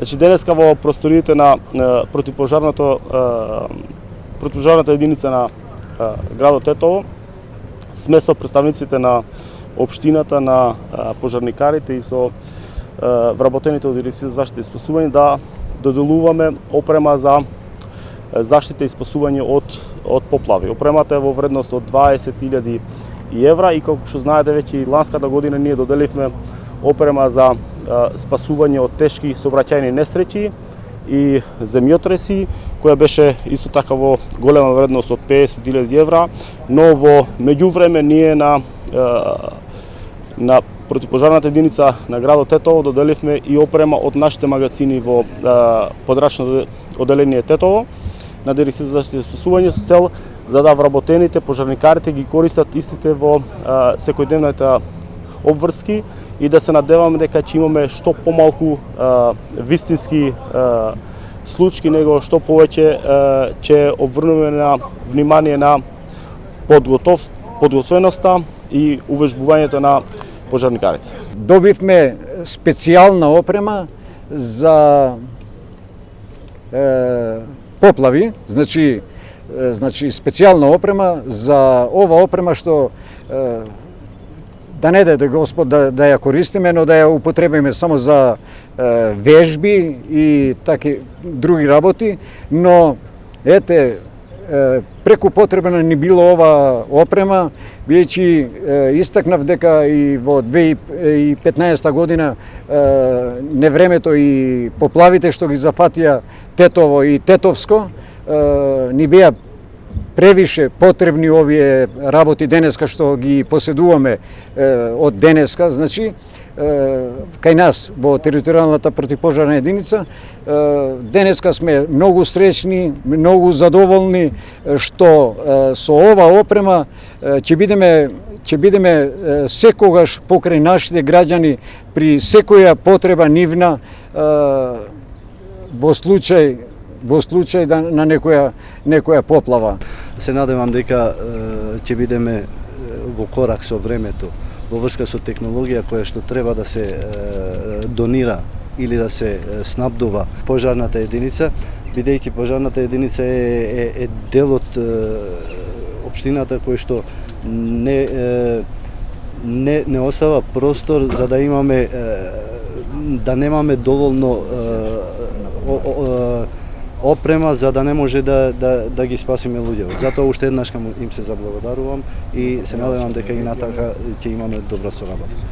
Значи денеска во просториите на противпожарната единица на градот Тетово сме со представниците на општината, на пожарникарите и со вработените од Дирекција за заштита и спасување да доделуваме опрема за заштита и спасување од поплави. Опремата е во вредност од 20.000 евра и како што знаете веќе и ланската година ние доделивме опрема за спасување од тешки сообраќајни несреќи и земјотреси, која беше исто така во голема вредност од 50.000 евра, но во меѓувреме ние на противпожарната единица на градот Тетово доделивме и опрема од нашите магазини во подрачното одделение Тетово на Дирекција за заштита и спасување со цел за да вработените пожарникарите ги користат истите во секојдневната обврски и да се надеваме дека ќе имаме што помалку вистински случаи, него што повеќе ќе обврнеме на внимание на подготвеноста и увежбувањето на пожарникарите. Добивме специјална опрема за поплави, значи специјална опрема за ова опрема што да не даде Господ да ја користиме, но да ја употребиме само за вежби и таки други работи, но ете преку потребна ни било ова опрема, бидејќи истакнав дека и во 2015 година невремето и поплавите што ги зафатија Тетово и Тетовско ни беа превише потребни овие работи денеска што ги поседуваме од денеска, значи кај нас во територијалната противпожарна единица денеска сме многу среќни, многу задоволни што со ова опрема ќе бидеме секогаш покрај нашите граѓани при секоја потреба нивна во случај на некоја поплава. Се надевам дека ќе бидеме во корак со времето во врска со технологија која што треба да се донира или да се снабдува пожарната единица, бидејќи пожарната единица е дел од општината кој што не остава простор за да имаме да немаме доволно опрема за да не може да ги спасиме луѓето. Затоа уште еднаш им се заблагодарувам и се надевам дека и натака ќе имаме добра соработка.